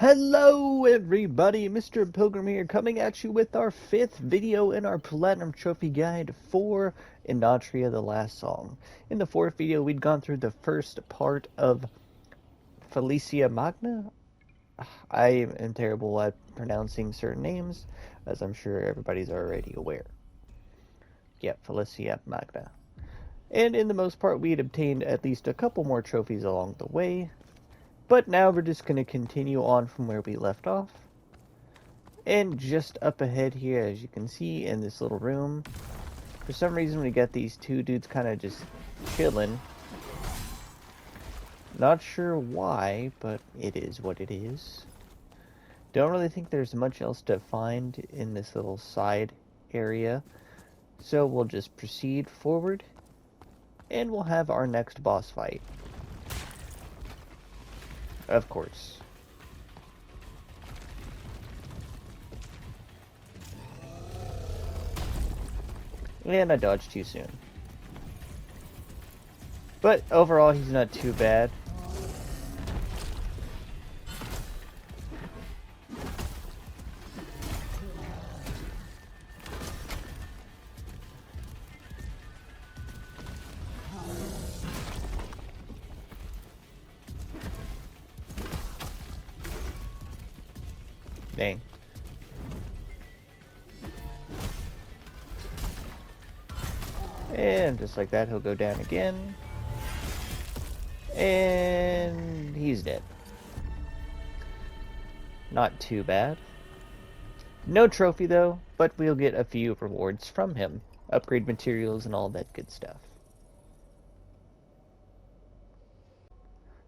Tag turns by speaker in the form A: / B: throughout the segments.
A: Hello everybody, Mr. Pilgrim here, coming at you with our 5th video in our Platinum Trophy Guide for Enotria, the last song. In the 4th video, we'd gone through the first part of Falesia Magna. I am terrible at pronouncing certain names, as I'm sure everybody's already aware. Yeah, Falesia Magna. And in the most part, we'd obtained at least a couple more trophies along the way. But now we're just going to continue on from where we left off. And just up ahead here, as you can see in this little room, for some reason we got these two dudes kind of just chilling. Not sure why, but it is what it is. Don't really think there's much else to find in this little side area. So we'll just proceed forward, and we'll have our next boss fight. Of course. And I dodged too soon. But overall, he's not too bad. Dang. And just like that, he'll go down again. And he's dead. Not too bad. No trophy though, but we'll get a few rewards from him. Upgrade materials and all that good stuff.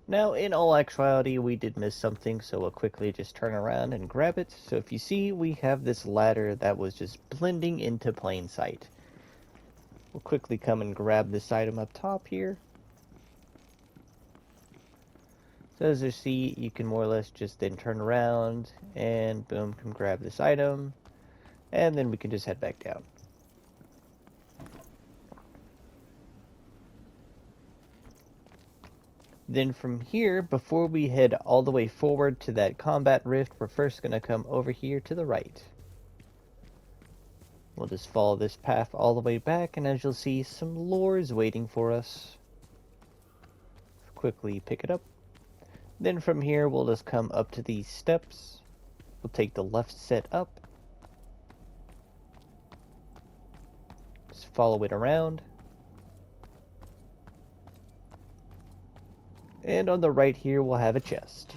A: Now, in all actuality, we did miss something, so we'll quickly just turn around and grab it. So if you see, we have this ladder that was just blending into plain sight. We'll quickly come and grab this item up top here. So as you see, you can more or less just then turn around and boom, come grab this item. And then we can just head back down. Then from here, before we head all the way forward to that combat rift, we're first going to come over here to the right. We'll just follow this path all the way back, and as you'll see, some lore is waiting for us. Quickly pick it up. Then from here, we'll just come up to these steps. We'll take the left set up. Just follow it around. And on the right here, we'll have a chest.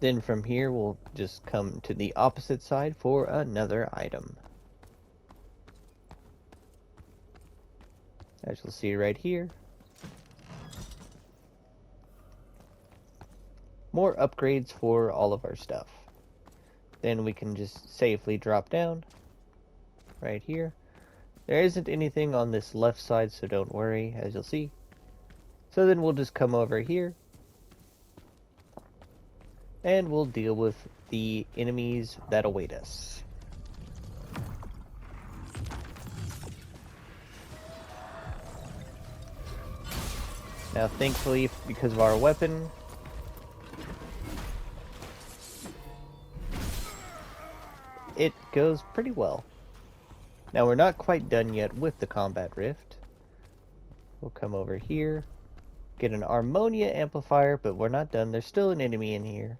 A: Then from here, we'll just come to the opposite side for another item. As you'll see right here. More upgrades for all of our stuff. Then we can just safely drop down. Right here. There isn't anything on this left side, so don't worry, as you'll see. So then we'll just come over here. And we'll deal with the enemies that await us. Now thankfully, because of our weapon, it goes pretty well. Now we're not quite done yet with the combat rift. We'll come over here, get an ammonia amplifier, but we're not done. There's still an enemy in here.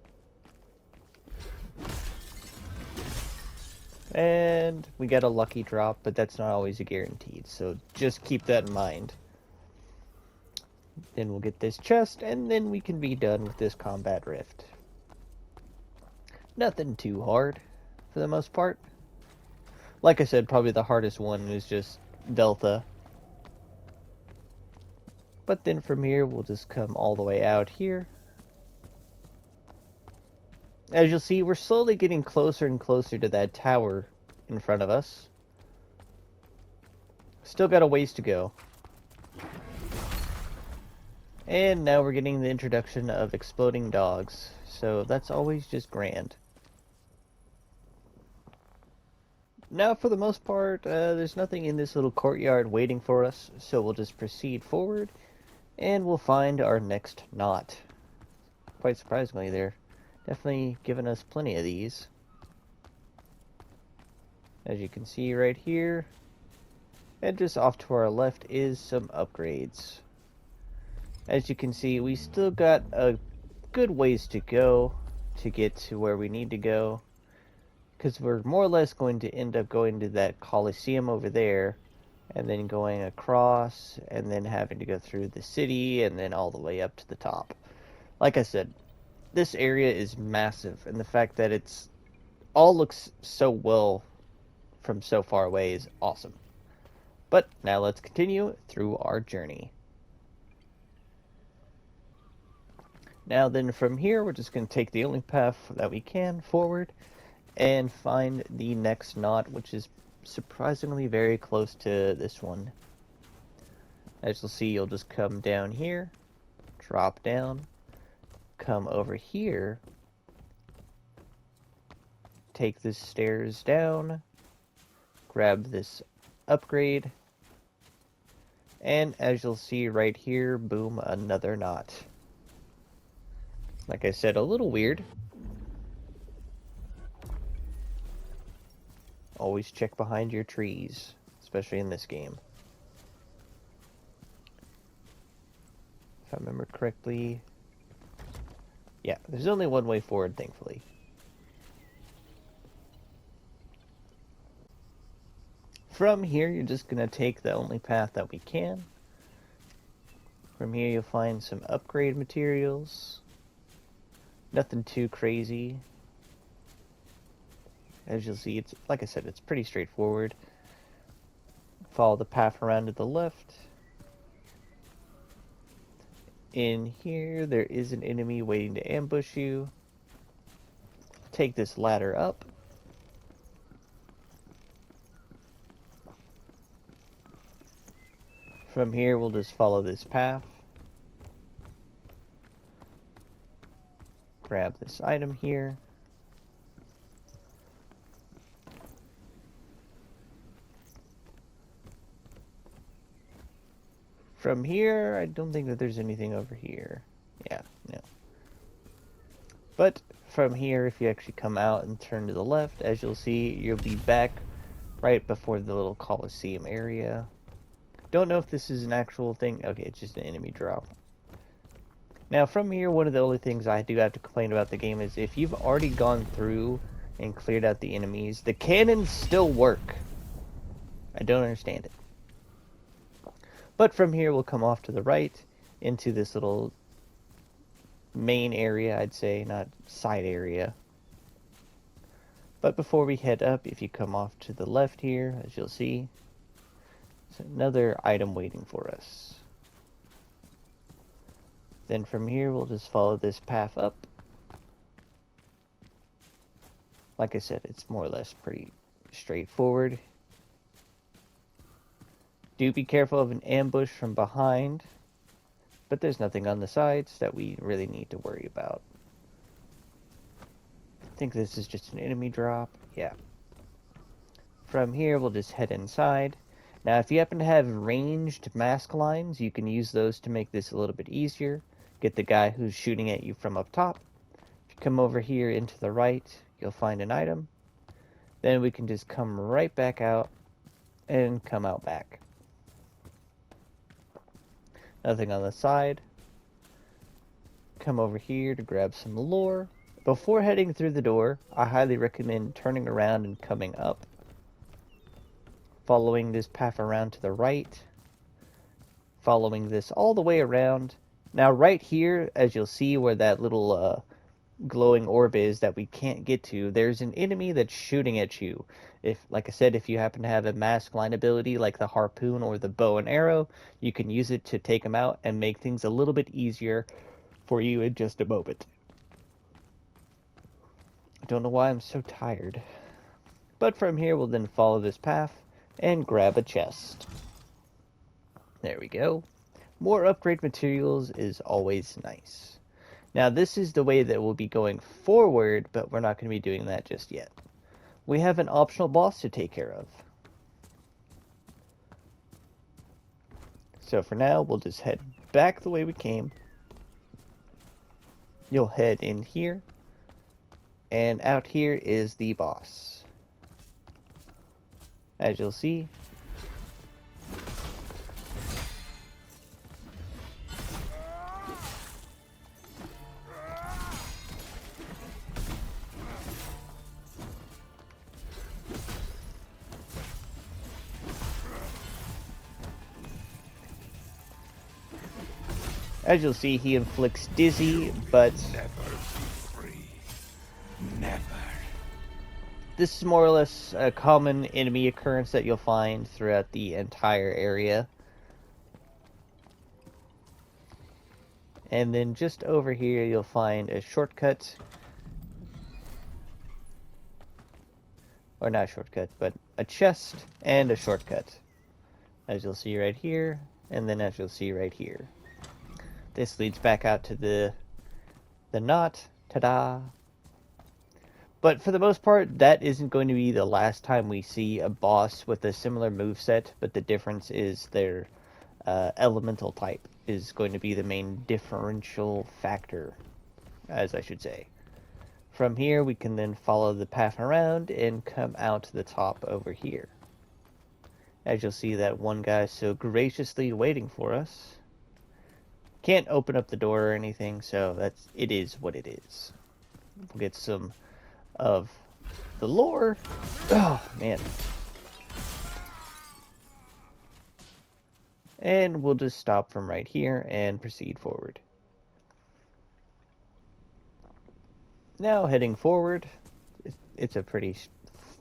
A: And we got a lucky drop, but that's not always a guaranteed, so just keep that in mind. Then we'll get this chest, and then we can be done with this combat rift. Nothing too hard, for the most part. Like I said, probably the hardest one is just Delta. But then from here, we'll just come all the way out here. As you'll see, we're slowly getting closer and closer to that tower in front of us. Still got a ways to go. And now we're getting the introduction of exploding dogs. So that's always just grand. Now, for the most part, there's nothing in this little courtyard waiting for us, so we'll just proceed forward, and we'll find our next knot. quite surprisingly, they're definitely giving us plenty of these. As you can see right here, and just off to our left is some upgrades. As you can see, we still got a good ways to go to get to where we need to go, because we're more or less going to end up going to that Coliseum over there, and then going across, and then having to go through the city, and then all the way up to the top. Like I said, this area is massive, and the fact that it's all looks so well from so far away is awesome. But now let's continue through our journey. Now then, from here, we're just going to take the only path that we can forward and find the next knot, which is surprisingly very close to this one. As you'll see, you'll just come down here, drop down, come over here, take the stairs down, grab this upgrade, and as you'll see right here, boom, another knot. Like I said, a little weird. Always check behind your trees, especially in this game. If I remember correctly, yeah, there's only one way forward, thankfully. From here, you're just going to take the only path that we can. From here, you'll find some upgrade materials. Nothing too crazy. As you'll see, it's like I said, it's pretty straightforward. Follow the path around to the left. In here, there is an enemy waiting to ambush you. Take this ladder up. From here, we'll just follow this path. Grab this item here. From here, I don't think that there's anything over here. Yeah, no. But from here, if you actually come out and turn to the left, as you'll see, you'll be back right before the little Coliseum area. Don't know if this is an actual thing. Okay, it's just an enemy drop. Now, from here, one of the only things I do have to complain about the game is if you've already gone through and cleared out the enemies, the cannons still work. I don't understand it. But from here, we'll come off to the right into this little main area, I'd say, not side area. But before we head up, if you come off to the left here, as you'll see, there's another item waiting for us. Then from here, we'll just follow this path up. Like I said, it's more or less pretty straightforward. Do be careful of an ambush from behind, but there's nothing on the sides that we really need to worry about. I think this is just an enemy drop. Yeah. From here, we'll just head inside. Now, if you happen to have ranged mask lines, you can use those to make this a little bit easier. Get the guy who's shooting at you from up top. If you come over here into the right, you'll find an item. Then we can just come right back out and come out back. Nothing on the side. Come over here to grab some lore. Before heading through the door, I highly recommend turning around and coming up. Following this path around to the right. Following this all the way around. Now right here, as you'll see where that little glowing orb is that we can't get to, there's an enemy that's shooting at you. If, like I said, if you happen to have a mask line ability like the harpoon or the bow and arrow, you can use it to take them out and make things a little bit easier for you in just a moment. I don't know why I'm so tired. But from here, we'll then follow this path and grab a chest. There we go. More upgrade materials is always nice. Now, this is the way that we'll be going forward, but we're not going to be doing that just yet. We have an optional boss to take care of. So for now, we'll just head back the way we came. you'll head in here, and out here is the boss. As you'll see, he inflicts dizzy, but
B: Never be free. Never.
A: this is more or less a common enemy occurrence that you'll find throughout the entire area. And then just over here you'll find a shortcut. Or not a shortcut, but a chest and a shortcut. As you'll see right here, and then as you'll see right here. This leads back out to the knot. Ta-da! But for the most part, that isn't going to be the last time we see a boss with a similar moveset, but the difference is their elemental type is going to be the main differential factor, as I should say. From here, we can then follow the path around and come out to the top over here. As you'll see, that one guy so graciously waiting for us. Can't open up the door or anything, so it is what it is. We'll get some of the lore. Oh, man. And we'll just stop from right here and proceed forward. Now heading forward. It's a pretty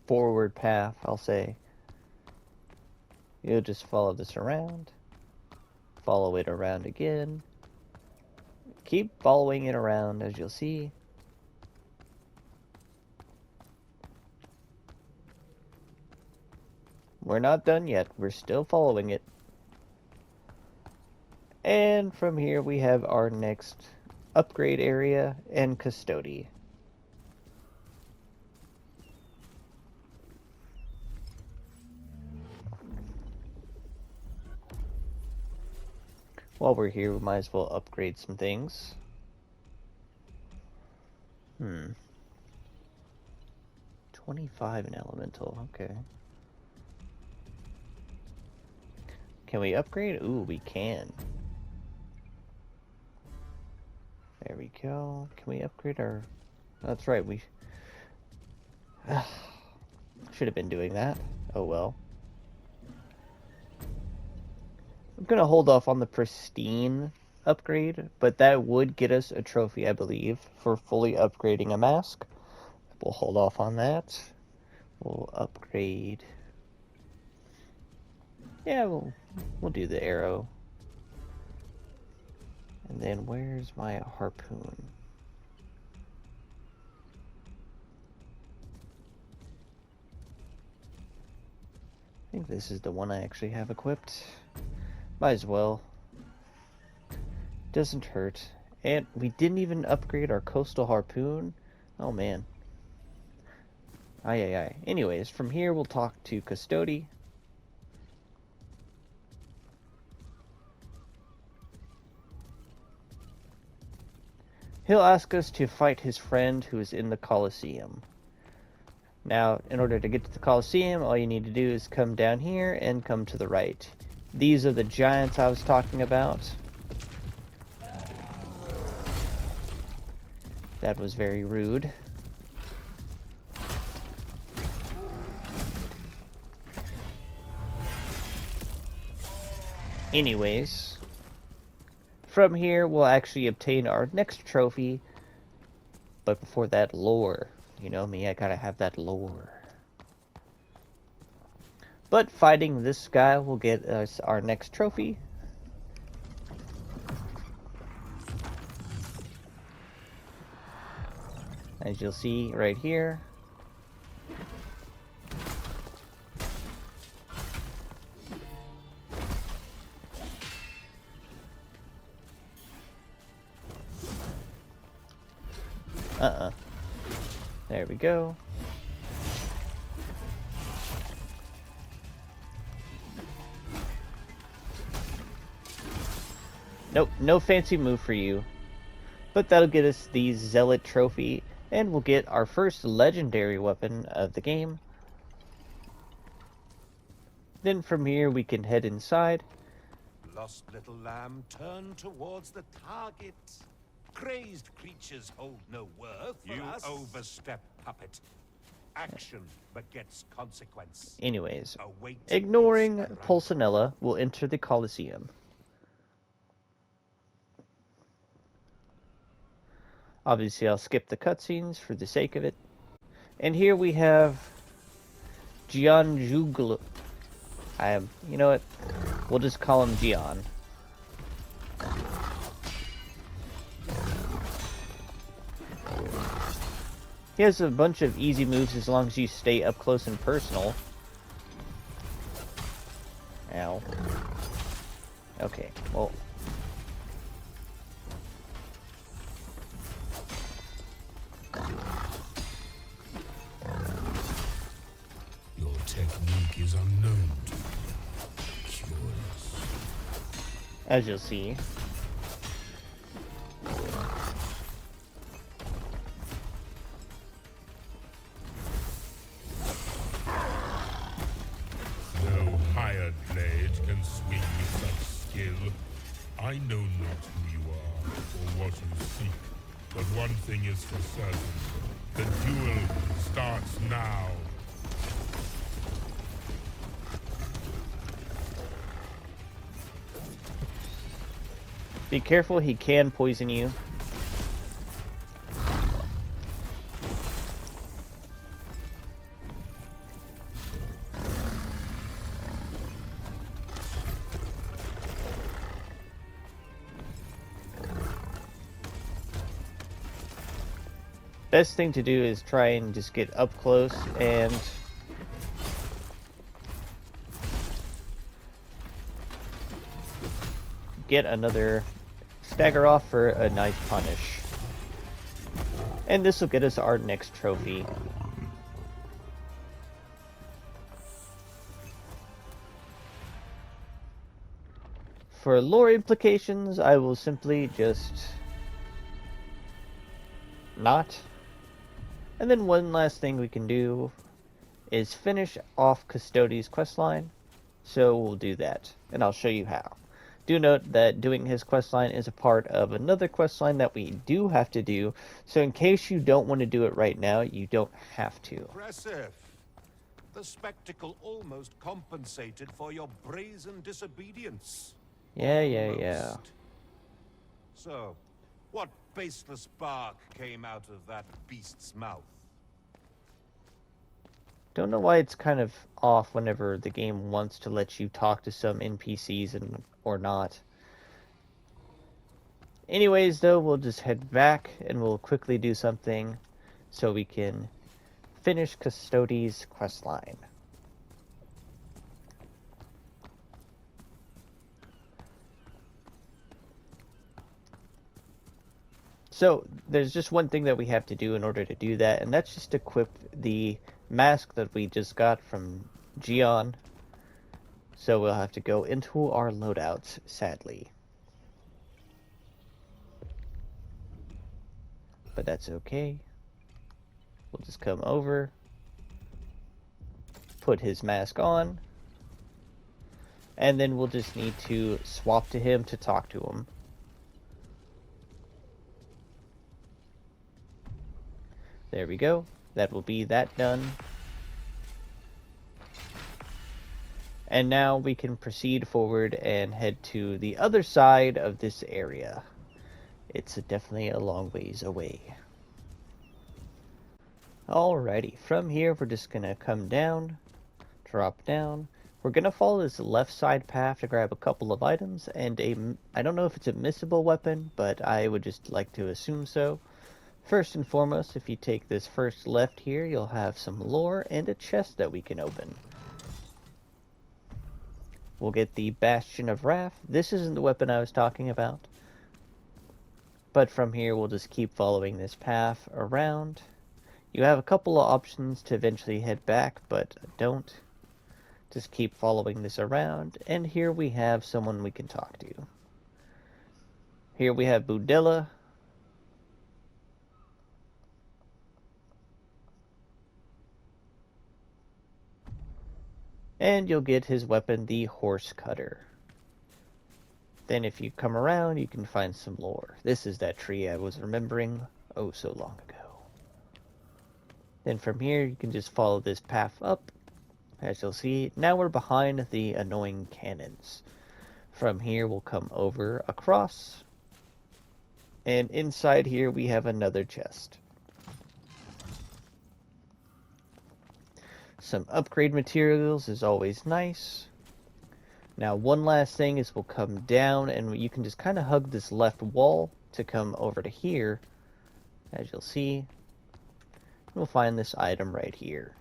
A: forward path, I'll say. You'll just follow this around. Follow it around again. Keep following it around, as you'll see. We're not done yet. We're still following it. And from here we have our next upgrade area and custody. While we're here, we might as well upgrade some things. 25 in elemental, okay. Can we upgrade? Ooh, we can. There we go. Can we upgrade our... That's right, we... should have been doing that. Oh well. I'm gonna hold off on the pristine upgrade, but that would get us a trophy, I believe, for fully upgrading a mask. We'll hold off on that. We'll upgrade... Yeah, we'll do the arrow. And then where's my harpoon? I think this is the one I actually have equipped. Might as well. Doesn't hurt. And we didn't even upgrade our coastal harpoon. Oh man. Aye. Anyways, from here we'll talk to Custody. He'll ask us to fight his friend who is in the Colosseum. Now, in order to get to the Colosseum, all you need to do is come down here and come to the right. These are the giants I was talking about. That was very rude. Anyways, from here we'll actually obtain our next trophy, but before that, lore. You know me, I gotta have that lore. But fighting this guy will get us our next trophy. As you'll see right here. There we go. Nope, no fancy move for you. But that'll get us the Zealot trophy, and we'll get our first legendary weapon of the game. Then from here we can head inside.
B: Lost little lamb, turn towards the target. Crazed creatures hold no worth for us. You overstep, puppet. Action begets consequence.
A: Anyways,
B: Await
A: ignoring
B: its arrival.
A: Pulcinella, we'll enter the Colosseum. Obviously, I'll skip the cutscenes for the sake of it. And here we have Gianjuglu. You know what? We'll just call him Gian. He has a bunch of easy moves as long as you stay up close and personal. Ow. Okay, well.
B: Your technique is unknown to me. Curious.
A: As you'll see.
B: No hired blade can swing with such skill. I know not who you are or what you seek, but one thing is for certain. The duel starts now.
A: Be careful, he can poison you. Best thing to do is try and just get up close and get another stagger off for a nice punish. And this will get us our next trophy. For lore implications, I will simply just not. And then one last thing we can do is finish off Custodes' questline. So we'll do that, and I'll show you how. Do note that doing his questline is a part of another questline that we do have to do, so in case you don't want to do it right now, you don't have to.
B: Impressive. The spectacle almost compensated for your brazen disobedience.
A: Yeah.
B: Almost. So, what baseless bark came out of that beast's mouth?
A: Don't know why it's kind of off whenever the game wants to let you talk to some NPCs or not. Anyways, though, we'll just head back and we'll quickly do something so we can finish Custodes' questline. So, there's just one thing that we have to do in order to do that, and that's just equip the mask that we just got from Gian. So we'll have to go into our loadouts, sadly. But that's okay. We'll just come over, put his mask on, and then we'll just need to swap to him to talk to him. There we go. That will be that done. And now we can proceed forward and head to the other side of this area. It's definitely a long ways away. Alrighty, from here we're just gonna come down, drop down. We're gonna follow this left side path to grab a couple of items and I don't know if it's a missable weapon, but I would just like to assume so. First and foremost, if you take this first left here, you'll have some lore and a chest that we can open. We'll get the Bastion of Wrath. This isn't the weapon I was talking about. But from here, we'll just keep following this path around. You have a couple of options to eventually head back, but don't. Just keep following this around. And here we have someone we can talk to. Here we have Budilla. and you'll get his weapon, the horse cutter. Then if you come around, you can find some lore. This is that tree I was remembering oh so long ago. Then from here, you can just follow this path up. As you'll see, now we're behind the annoying cannons. From here, we'll come over across. And inside here, we have another chest. Some upgrade materials is always nice. Now, one last thing is we'll come down, and you can just kind of hug this left wall to come over to here. As you'll see, we'll find this item right here.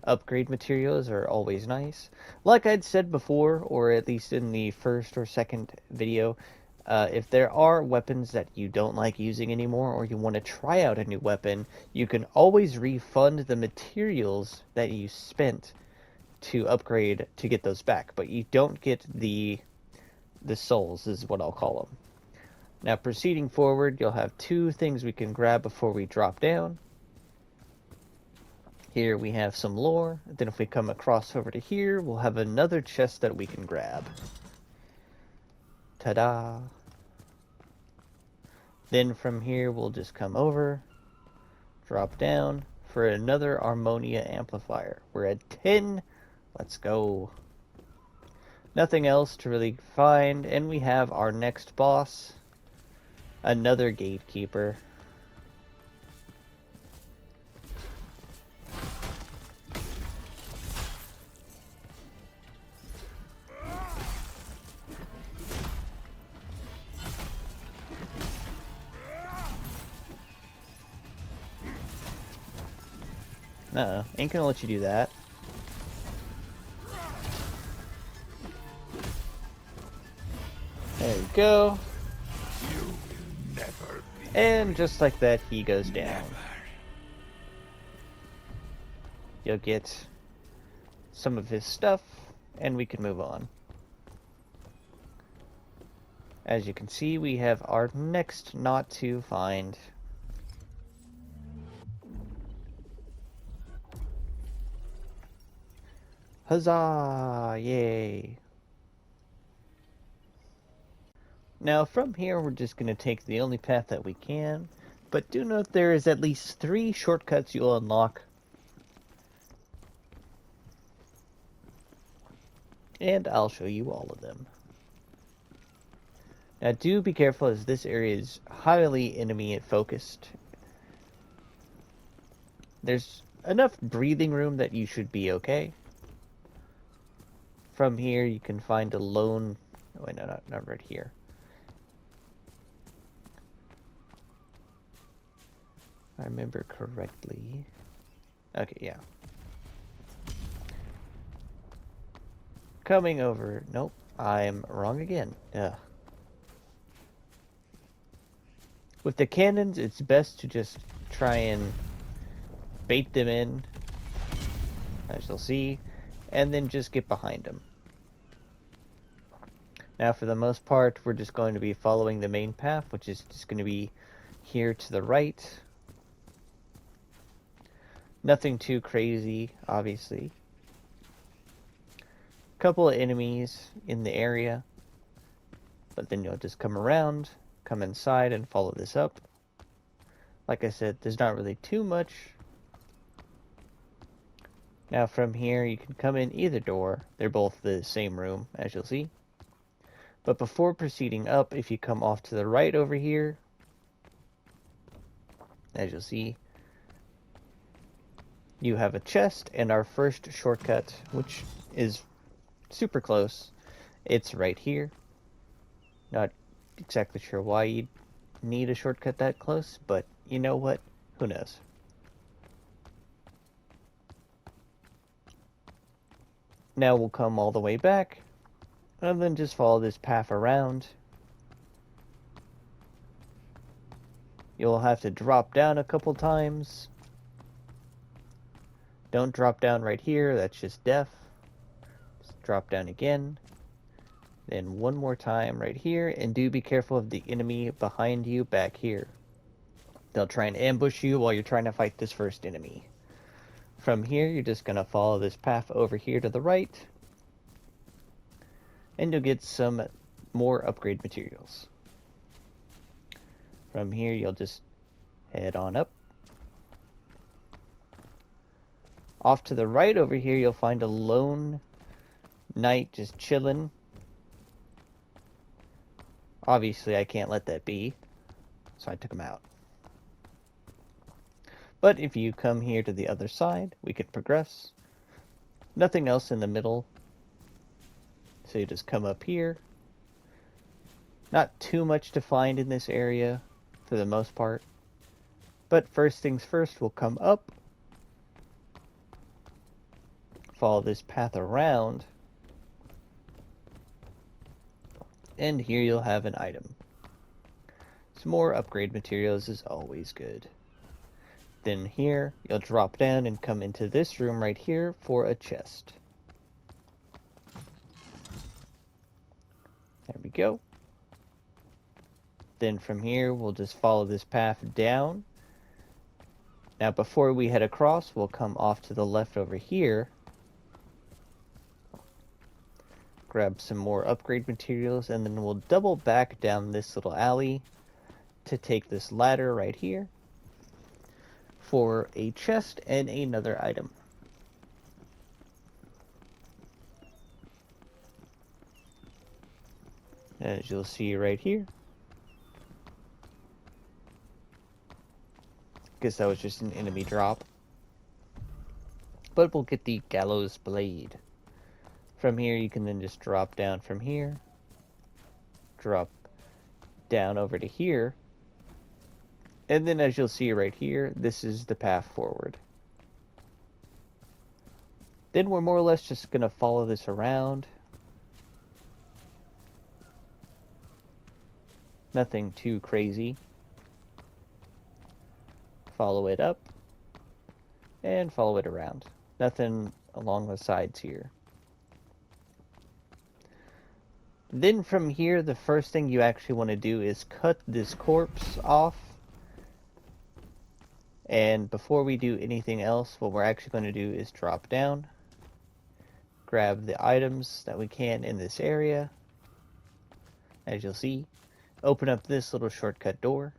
A: Upgrade materials are always nice. Like I'd said before, or at least in the first or second video, if there are weapons that you don't like using anymore, or you want to try out a new weapon, you can always refund the materials that you spent to upgrade to get those back, but you don't get the souls, is what I'll call them. Now, proceeding forward, you'll have two things we can grab before we drop down. Here we have some lore. Then if we come across over to here, we'll have another chest that we can grab. Ta-da! Then from here, we'll just come over, drop down for another Harmonia amplifier. We're at 10. Let's go. Nothing else to really find, and we have our next boss. Another gatekeeper. Uh-oh, ain't gonna let you do that. There we go. And just like that, he goes down. You'll get some of his stuff, and we can move on. As you can see, we have our next not to find. Huzzah! Yay! Now from here, we're just going to take the only path that we can, but do note there is at least 3 shortcuts you'll unlock. And I'll show you all of them. Now do be careful, as this area is highly enemy focused. There's enough breathing room that you should be okay. From here, you can find a lone... Oh, wait, no, not right here. I remember correctly. Okay, yeah. Coming over... Nope, I'm wrong again. Ugh. With the cannons, it's best to just try and bait them in, as you'll see, and then just get behind them. Now, for the most part, we're just going to be following the main path, which is just going to be here to the right. Nothing too crazy, obviously. Couple of enemies in the area, but then you'll just come around, come inside, and follow this up. Like I said, there's not really too much. Now from here, you can come in either door. They're both the same room, as you'll see. But before proceeding up, if you come off to the right over here, as you'll see, you have a chest and our first shortcut, which is super close. It's right here. Not exactly sure why you'd need a shortcut that close, but you know what? Who knows? Now we'll come all the way back, and then just follow this path around. You'll have to drop down a couple times. Don't drop down right here, that's just death. Just drop down again. Then one more time right here, and do be careful of the enemy behind you back here. They'll try and ambush you while you're trying to fight this first enemy. From here, you're just going to follow this path over here to the right, and you'll get some more upgrade materials. From here, you'll just head on up. Off to the right over here, you'll find a lone knight just chilling. Obviously, I can't let that be, so I took him out. But if you come here to the other side, we can progress. Nothing else in the middle. So you just come up here. Not too much to find in this area, for the most part. But first things first, we'll come up. Follow this path around. And here you'll have an item. Some more upgrade materials is always good. Then here, you'll drop down and come into this room right here for a chest. There we go. Then from here, we'll just follow this path down. Now before we head across, we'll come off to the left over here. Grab some more upgrade materials, and then we'll double back down this little alley to take this ladder right here for a chest and another item. As you'll see right here. Guess that was just an enemy drop. But we'll get the gallows blade. From here, you can then just drop down from here. Drop down over to here. And then as you'll see right here, this is the path forward. Then we're more or less just going to follow this around. Nothing too crazy. Follow it up. And follow it around. Nothing along the sides here. Then from here, the first thing you actually want to do is cut this corpse off. And before we do anything else, what we're actually going to do is drop down. Grab the items that we can in this area. As you'll see, open up this little shortcut door.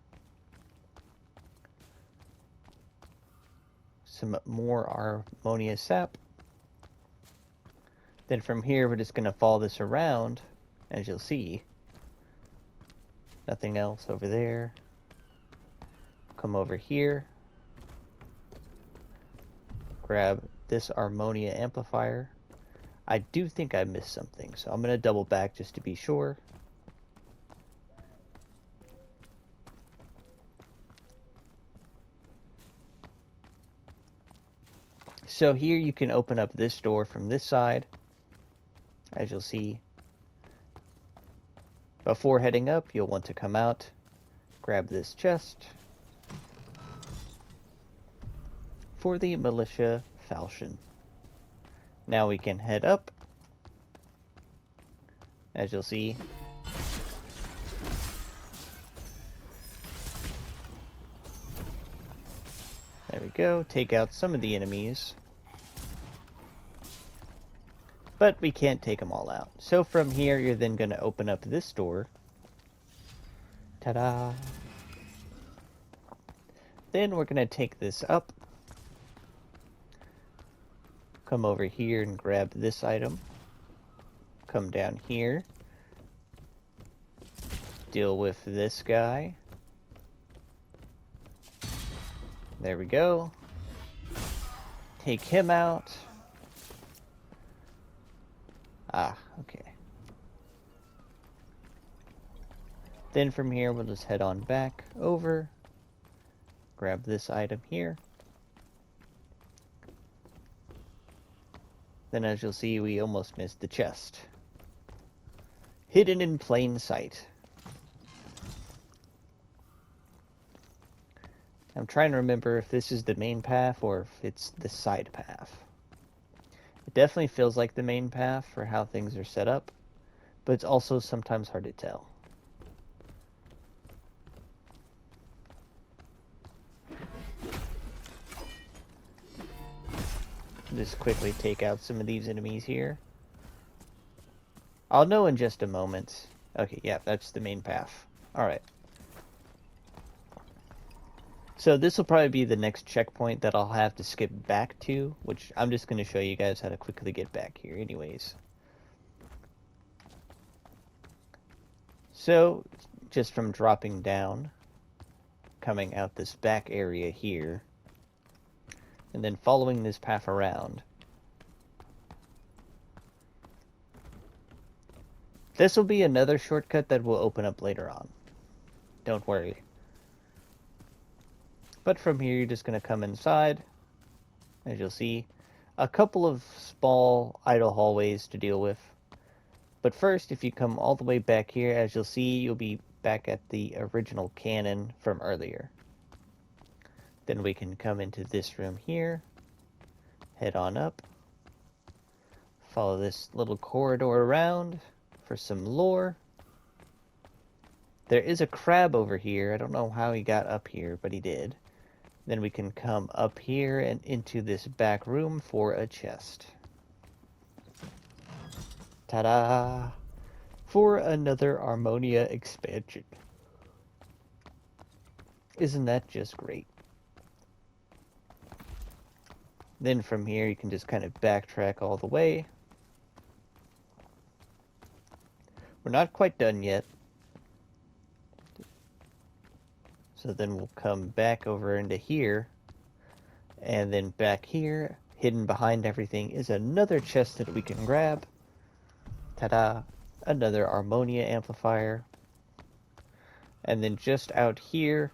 A: Some more ammonia sap. Then from here, we're just going to follow this around. As you'll see, nothing else over there. Come over here. Grab this ammonia amplifier. I do think I missed something, so I'm going to double back just to be sure. So here you can open up this door from this side. As you'll see. Before heading up, you'll want to come out, grab this chest for the militia falchion. Now we can head up. As you'll see, there we go, take out some of the enemies. But we can't take them all out. So from here, you're then going to open up this door. Ta-da! Then we're going to take this up. Come over here and grab this item. Come down here. Deal with this guy. There we go. Take him out. Ah, okay. Then from here, we'll just head on back over. Grab this item here. Then as you'll see, we almost missed the chest. Hidden in plain sight. I'm trying to remember if this is the main path or if it's the side path. It definitely feels like the main path for how things are set up, but it's also sometimes hard to tell. Just quickly take out some of these enemies here. I'll know in just a moment. Okay, yeah, that's the main path. Alright. So this will probably be the next checkpoint that I'll have to skip back to, which I'm just going to show you guys how to quickly get back here anyways. So, just from dropping down, coming out this back area here, and then following this path around. This will be another shortcut that will open up later on. Don't worry. But from here, you're just going to come inside. As you'll see, a couple of small idle hallways to deal with. But first, if you come all the way back here, as you'll see, you'll be back at the original cannon from earlier. Then we can come into this room here, head on up, follow this little corridor around for some lore. There is a crab over here. I don't know how he got up here, but he did. Then we can come up here and into this back room for a chest. Ta-da! For another Harmonia expansion. Isn't that just great? Then from here you can just kind of backtrack all the way. We're not quite done yet. So then we'll come back over into here. And then back here, hidden behind everything, is another chest that we can grab. Ta-da! Another Harmonia amplifier. And then just out here,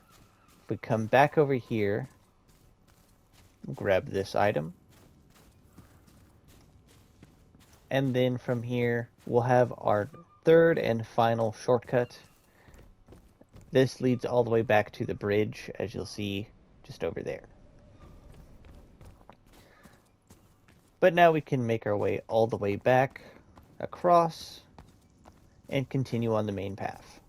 A: we come back over here, grab this item. And then from here, we'll have our third and final shortcut. This leads all the way back to the bridge, as you'll see just over there. But now we can make our way all the way back, across, and continue on the main path.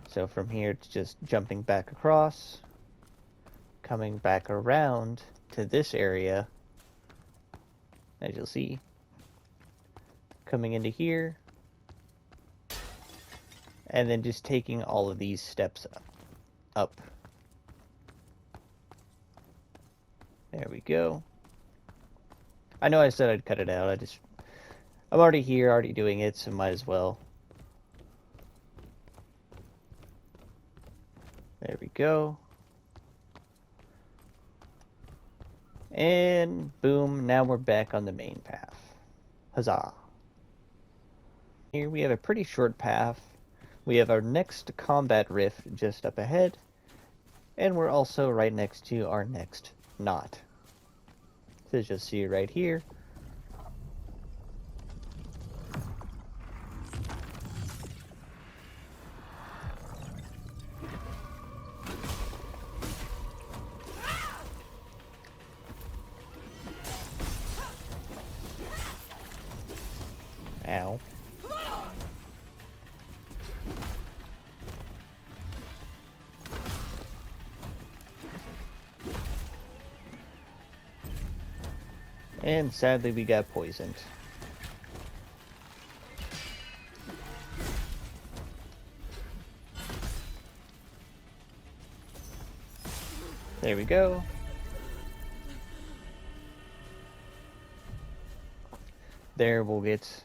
A: So from here, it's just jumping back across, coming back around to this area, as you'll see, coming into here, and then just taking all of these steps up. There we go. I know I said I'd cut it out, I'm already here, already doing it, so might as well. There we go. And boom, now we're back on the main path. Huzzah. Here we have a pretty short path. We have our next combat rift just up ahead. And we're also right next to our next knot. So as you'll see right here. Ow. And sadly we got poisoned. There we go. There we'll get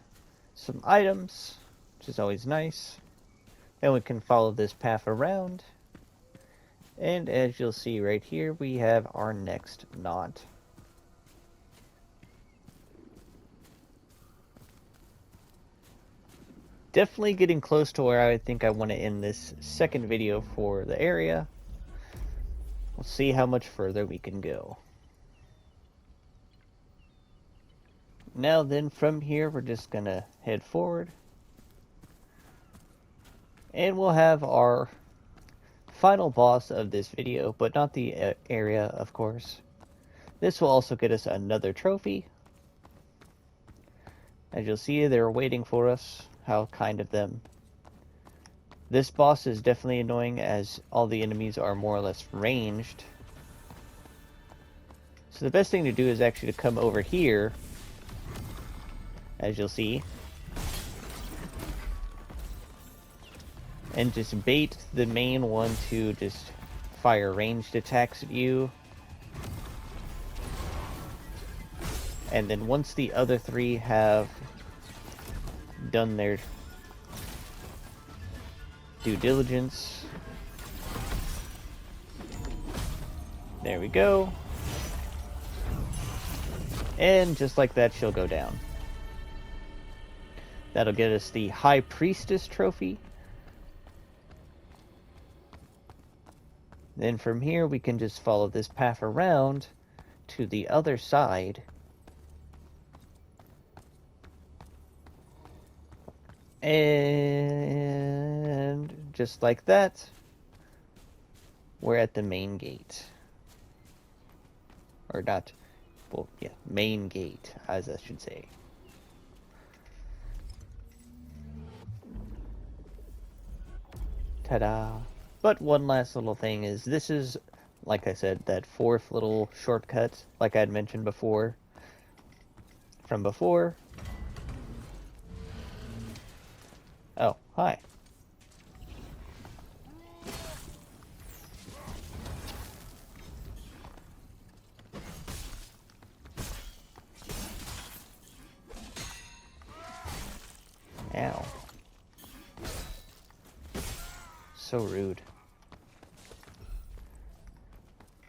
A: some items, which is always nice. Then we can follow this path around. And as you'll see right here, we have our next knot. Definitely getting close to where I think I want to end this second video for the area. We'll see how much further we can go. Now then, from here, we're just gonna head forward. And we'll have our final boss of this video, but not the area, of course. This will also get us another trophy. As you'll see, they're waiting for us. How kind of them. This boss is definitely annoying as all the enemies are more or less ranged. So the best thing to do is actually to come over here, as you'll see, and just bait the main one to just fire ranged attacks at you. And then once the other three have done their due diligence, there we go. And just like that, she'll go down. That'll get us the High Priestess trophy. Then from here, we can just follow this path around to the other side. And just like that, we're at the main gate. Or not, well, yeah, main gate, as I should say. Ta-da! But one last little thing is, this is, like I said, that fourth little shortcut, like I had mentioned before, from before. Oh, hi. Ow. So rude.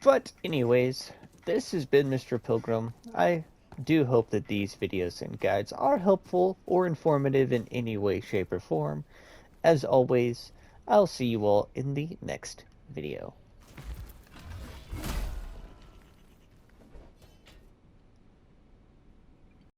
A: But anyways, this has been Mr. Pilgrim. I do hope that these videos and guides are helpful or informative in any way, shape, or form. As always, I'll see you all in the next video.